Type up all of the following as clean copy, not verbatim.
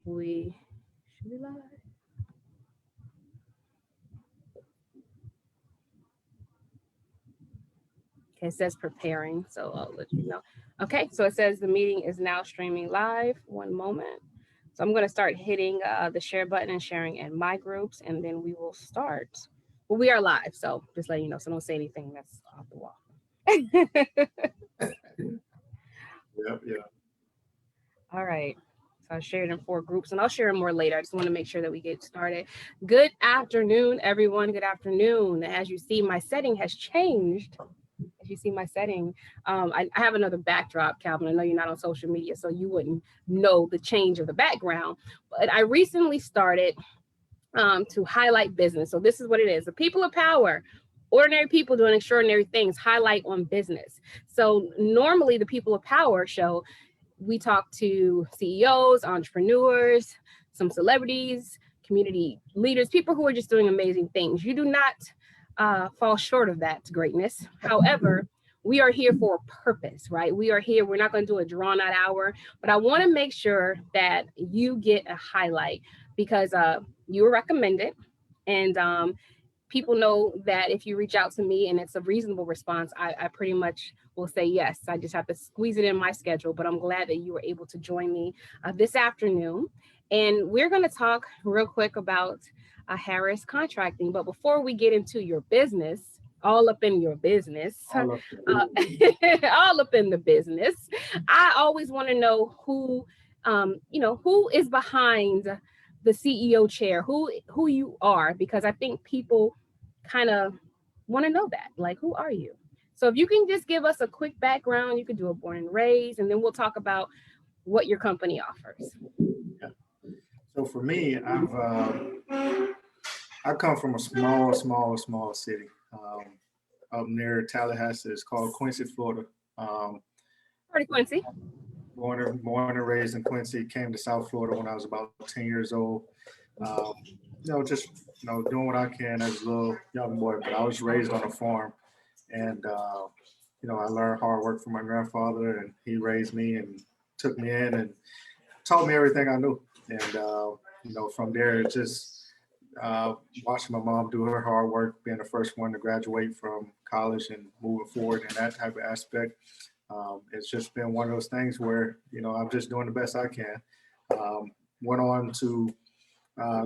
We should be live. Okay, it says preparing, so I'll let you know. Okay, so it says the meeting is now streaming live. One moment. So I'm going to start hitting the share button and sharing in my groups, and then we will start. Well, we are live, so just letting you know. So don't say anything that's off the wall. Yeah. All right. So I shared in 4 groups, and I'll share more later. I just want to make sure that we get started. Good afternoon, everyone. Good afternoon. As you see, my setting has changed. As you see my setting, I have another backdrop, Calvin. I know you're not on social media, so you wouldn't know the change of the background. But I recently started to highlight business. So this is what it is. The people of power, ordinary people doing extraordinary things, highlight on business. So normally the people of power show, we talk to CEOs, entrepreneurs, some celebrities, community leaders, people who are just doing amazing things. You do not fall short of that greatness. However, we are here for a purpose, right? We are here. We're not going to do a drawn out hour, but I want to make sure that you get a highlight because you were recommended. And people know that if you reach out to me and it's a reasonable response, I pretty much will say yes. I just have to squeeze it in my schedule, but I'm glad that you were able to join me this afternoon. And we're going to talk real quick about Harris Contracting. But before we get into your business, all up in your business, all up in the business, I always want to know who, who is behind the CEO chair, who you are, because I think people kind of want to know that, like, who are you? So if you can just give us a quick background, you could do a born and raised, and then we'll talk about what your company offers. Yeah. So for me, I come from a small city up near Tallahassee. It's called Quincy, Florida. Pretty Quincy. Born and raised in Quincy. Came to South Florida when I was about 10 years old. Just doing what I can as a little young boy. But I was raised on a farm, and I learned hard work from my grandfather, and he raised me and took me in and taught me everything I knew. And from there, it just watching my mom do her hard work, being the first one to graduate from college and moving forward in that type of aspect. It's just been one of those things where, I'm just doing the best I can. Went on to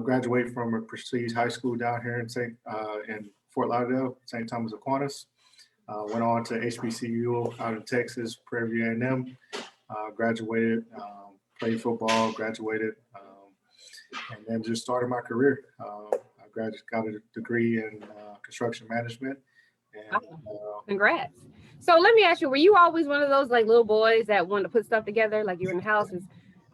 graduate from a prestige high school down here in Fort Lauderdale, St. Thomas Aquinas. Went on to HBCU out in Texas, Prairie View A&M. Graduated, played football, graduated, and then just started my career. I got a degree in construction management. And, Congrats. So let me ask you, were you always one of those like little boys that wanted to put stuff together, like you were in the house is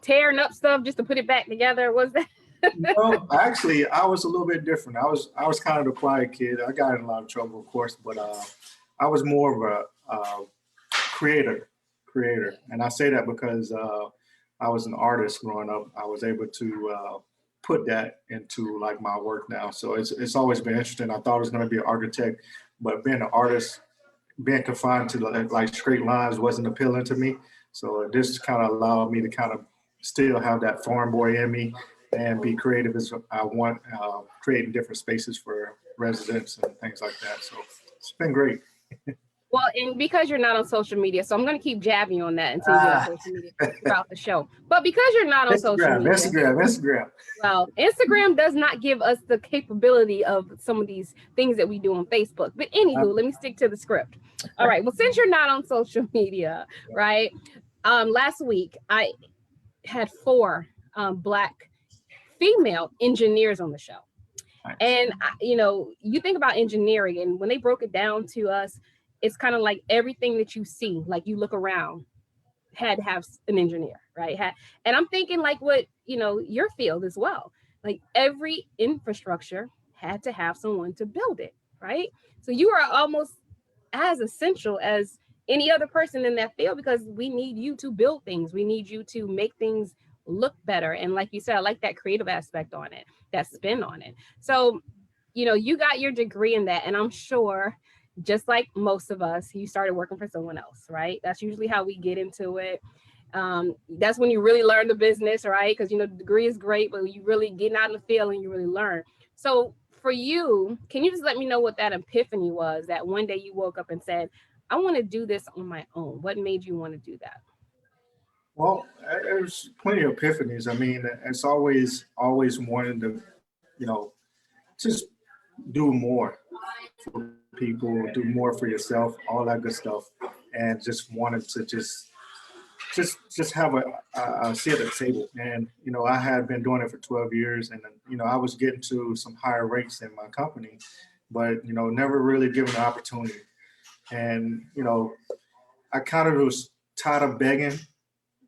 tearing up stuff just to put it back together? Was that? No, actually, I was a little bit different. I was kind of the quiet kid. I got in a lot of trouble, of course, but I was more of a creator. And I say that because I was an artist growing up. I was able to put that into like my work now. So it's always been interesting. I thought I was going to be an architect, but being an artist, being confined to like straight lines wasn't appealing to me. So this kind of allowed me to kind of still have that farm boy in me and be creative as I want, creating different spaces for residents and things like that. So it's been great. Well, and because you're not on social media, so I'm going to keep jabbing you on that until you get on social media throughout the show. But because you're not on social media, Instagram. Well, Instagram does not give us the capability of some of these things that we do on Facebook. But anywho, let me stick to the script. All right. Well, since you're not on social media, right? Last week I had 4 Black female engineers on the show. And, you think about engineering, and when they broke it down to us, it's kind of like everything that you see, like you look around, had to have an engineer, right? And I'm thinking like what, your field as well. Like every infrastructure had to have someone to build it, right? So you are almost as essential as any other person in that field because we need you to build things. We need you to make things look better. And like you said, I like that creative aspect on it, that spin on it. So, you got your degree in that, and I'm sure just like most of us, you started working for someone else, right? That's usually how we get into it. That's when you really learn the business, right? Because, you know, the degree is great, but you really getting out in the field and you really learn. So for you, can you just let me know what that epiphany was, that one day you woke up and said, I want to do this on my own? What made you want to do that? Well, there's plenty of epiphanies. I mean, it's always wanting to, you know, just do more for people, do more for yourself, all that good stuff, and just wanted to just have a seat at the table. And you know, I had been doing it for 12 years, and you know, I was getting to some higher rates in my company, but you know, never really given the opportunity. And you know, I kind of was tired of begging,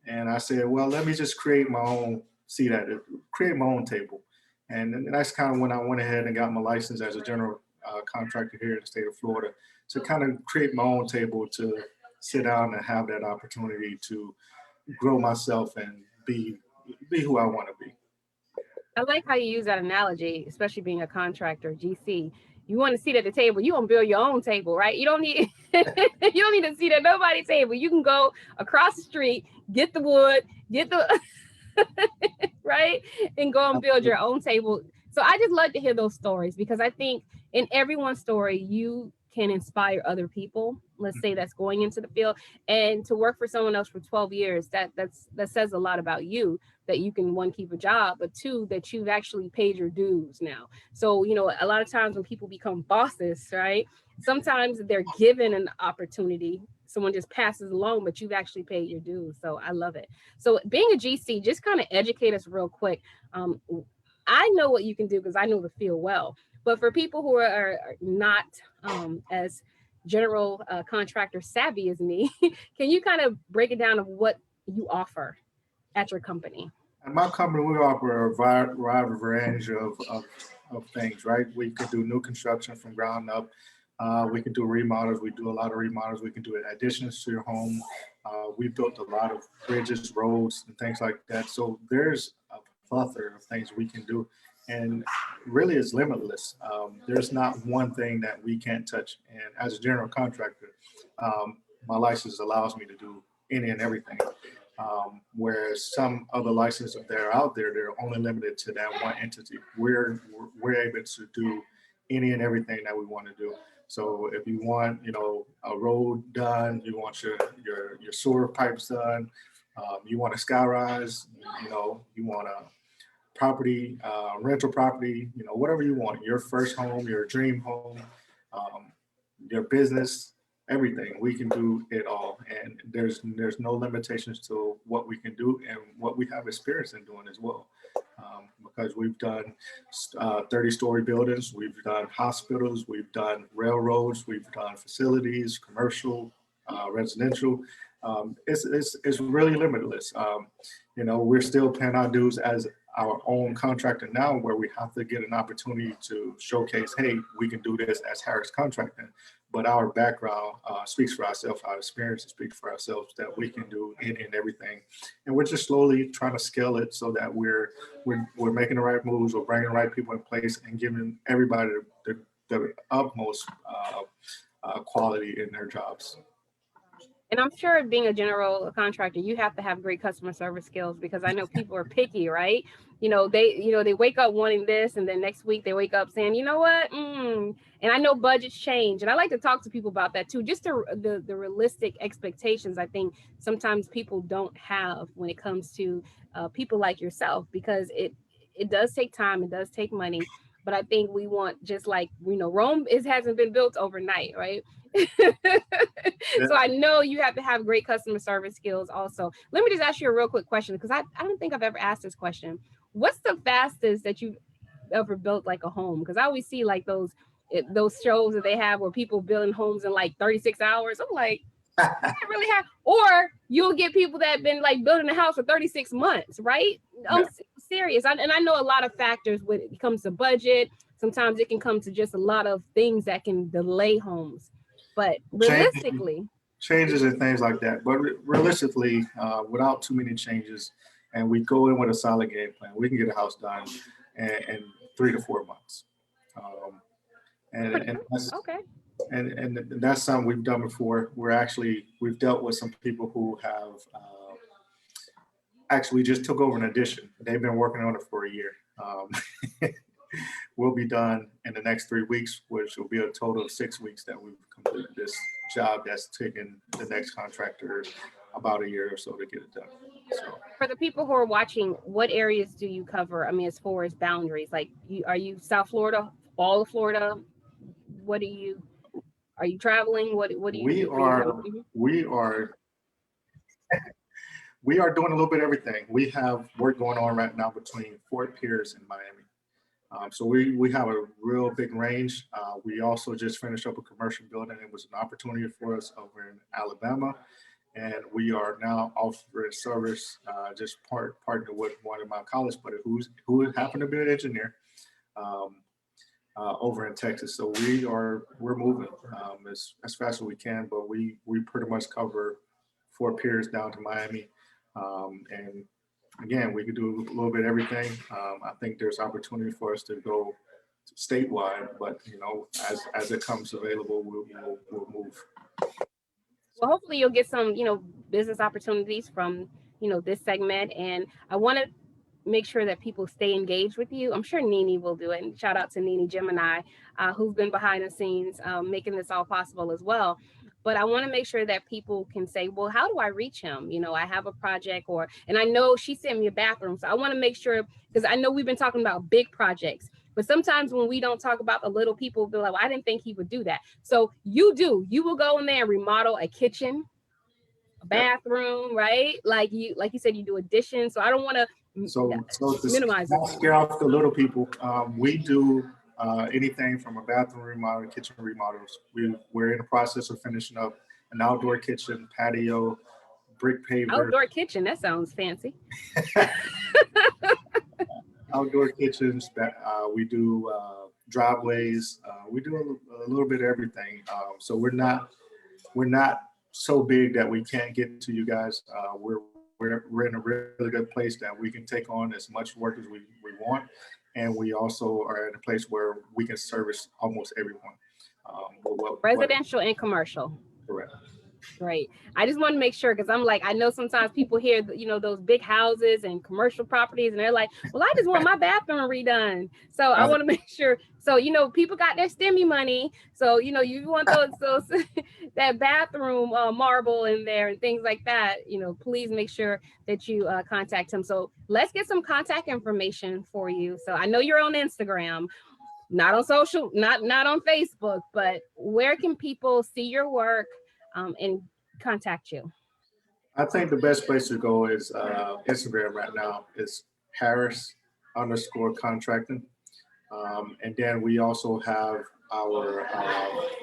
and I said, well, let me just create my own seat at it, create my own table. And that's kind of when I went ahead and got my license as a general contractor here in the state of Florida, to kind of create my own table to sit down and have that opportunity to grow myself and be who I want to be. I like how you use that analogy, especially being a contractor, GC. You want a seat at the table, you want to build your own table, right? You don't need you don't need a seat at nobody's table. You can go across the street, get the wood, get the right, and go and build your own table. So I just love to hear those stories, because I think in everyone's story you can inspire other people, let's say, that's going into the field, and to work for someone else for 12 years, that says a lot about you, that you can, one, keep a job, but two, that you've actually paid your dues now. So, you know, a lot of times when people become bosses, right, sometimes they're given an opportunity, someone just passes along, but you've actually paid your dues. So I love it. So being a GC, just kind of educate us real quick. um, I know what you can do because I know the field well, but for people who are not as general contractor savvy as me, can you kind of break it down of what you offer at your company? At my company, we offer a wide range of things, right? We can do new construction from ground up. We can do remodels. We do a lot of remodels. We can do additions to your home. We built a lot of bridges, roads, and things like that. So there's a plethora of things we can do. And really, it's limitless. There's not one thing that we can't touch. And as a general contractor, my license allows me to do any and everything. Whereas some other licenses that are out there, they're only limited to that one entity. We're able to do any and everything that we want to do. So if you want, you know, a road done, you want your sewer pipes done, you want a sky rise, you know, you want a property, rental property, you know, whatever you want, your first home, your dream home, um, your business, everything. We can do it all, and there's no limitations to what we can do and what we have experience in doing as well. Because we've done 30-story buildings, we've done hospitals, we've done railroads, we've done facilities, commercial, residential. It's really limitless. You know, we're still paying our dues as our own contractor now, where we have to get an opportunity to showcase, hey, we can do this as Harris Contracting. But our background speaks for ourselves, our experience speaks for ourselves, that we can do any and everything. And we're just slowly trying to scale it so that we're making the right moves, we're bringing the right people in place, and giving everybody the utmost quality in their jobs. And I'm sure being a general contractor, you have to have great customer service skills, because I know people are picky, right? They wake up wanting this, and then next week they wake up saying, you know what? And I know budgets change, and I like to talk to people about that too. Just the realistic expectations, I think sometimes people don't have when it comes to people like yourself, because it does take time, it does take money, but I think we want, just like, Rome hasn't been built overnight, right? So I know you have to have great customer service skills also. Let me just ask you a real quick question, because I don't think I've ever asked this question. What's the fastest that you've ever built like a home? Because I always see like those shows that they have where people building homes in like 36 hours. I'm like, I really have, or you'll get people that have been like building a house for 36 months, right? I'm serious. And I know a lot of factors when it comes to budget. Sometimes it can come to just a lot of things that can delay homes. But realistically, changes and things like that. But realistically, without too many changes, and we go in with a solid game plan, we can get a house done in 3 to 4 months. Um, and that's okay. and that's something we've done before. We've dealt with some people who have actually, we just took over an addition. They've been working on it for a year. We'll be done in the next 3 weeks, which will be a total of 6 weeks that we've completed this job that's taken the next contractor about a year or so to get it done. So For the people who are watching, what areas do you cover? I mean, as far as boundaries, like are you South Florida, all of Florida? What are you traveling? What do you we do for your are job? Mhm. we are we are doing a little bit of everything. We have work going on right now between Fort Pierce and Miami. So we have a real big range. We also just finished up a commercial building. It was an opportunity for us over in Alabama, and we are now offering service. Just partnered with one of my college buddies who happened to be an engineer um, over in Texas. So we're moving as fast as we can, but we pretty much cover Fort Pierce down to Miami, and again, we could do a little bit of everything. I think there's opportunity for us to go statewide, but as it comes available, we'll move. Well, hopefully you'll get some, business opportunities from, this segment. And I want to make sure that people stay engaged with you. I'm sure Nini will do it. And shout out to Nini Gemini, who's been behind the scenes making this all possible as well. But I want to make sure that people can say, well, how do I reach him? I have a project and I know she sent me a bathroom. So I want to make sure, because I know we've been talking about big projects, but sometimes when we don't talk about the little people, they're like, well, I didn't think he would do that. So you will go in there and remodel a kitchen, a bathroom, right? Like you said, you do additions. So I don't want to So to minimize not scare off the little people, we do anything from a bathroom remodel, kitchen remodels. We're in the process of finishing up an outdoor kitchen, patio, brick paver. Outdoor kitchen, that sounds fancy. Outdoor kitchens, we do driveways, we do a little bit of everything. So we're not so big that we can't get to you guys. We're in a really good place that we can take on as much work as we want, and we also are in a place where we can service almost everyone. Residential and commercial. Correct. Great. I just want to make sure, because I'm like, I know sometimes people hear, those big houses and commercial properties, and they're like, well, I just want my bathroom redone. So I want to make sure. So, people got their STEMI money. So, you want those that bathroom marble in there and things like that, please make sure that you contact him. So let's get some contact information for you. So I know you're on Instagram, not on social, not on Facebook, but where can people see your work and contact you? I think the best place to go is Instagram right now. It's Harris_contracting. And then we also have our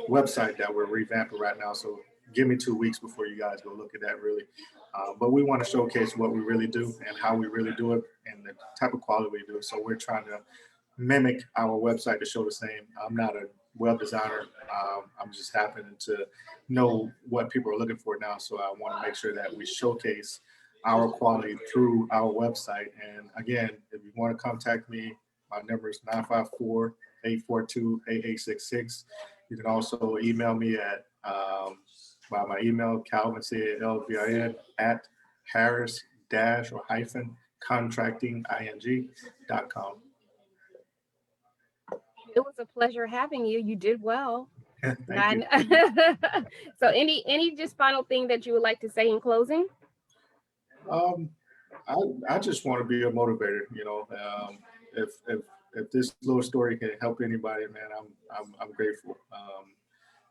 website that we're revamping right now. So give me 2 weeks before you guys go look at that really. But we want to showcase what we really do and how we really do it and the type of quality we do. So we're trying to mimic our website to show the same. I'm not a web designer. I'm just happening to know what people are looking for now. So I want to make sure that we showcase our quality through our website. And again, if you want to contact me, my number is 954-842-8866. You can also email me at by my email, Calvin, CALVIN, at Harris-contracting.com. It was a pleasure having you. You did well. Thank you. So any just final thing that you would like to say in closing? I just want to be a motivator. If this little story can help anybody, man, I'm grateful.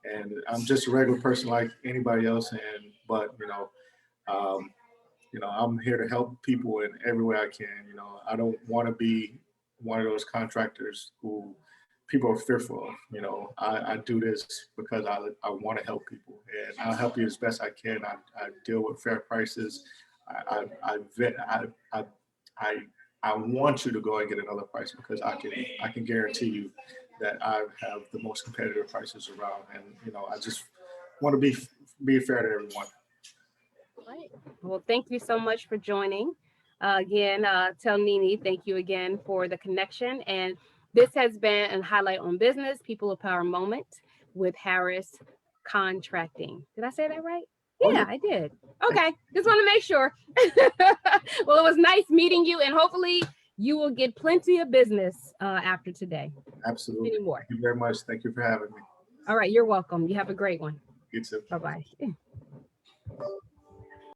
And I'm just a regular person like anybody else. But I'm here to help people in every way I can. I don't want to be one of those contractors who people are fearful of. I do this because I want to help people, and I'll help you as best I can. I deal with fair prices. I want you to go and get another price because I can guarantee you that I have the most competitive prices around, and I just want to be fair to everyone. Right. Well, thank you so much for joining. Again, tell Nini thank you again for the connection. And this has been a Highlight on Business, People of Power moment with Harris Contracting. Did I say that right? Oh, Yeah, I did. Okay, just want to make sure. Well, it was nice meeting you, and hopefully you will get plenty of business after today. Absolutely. Many more. Thank you very much. Thank you for having me. All right, you're welcome. You have a great one. You too. Bye-bye.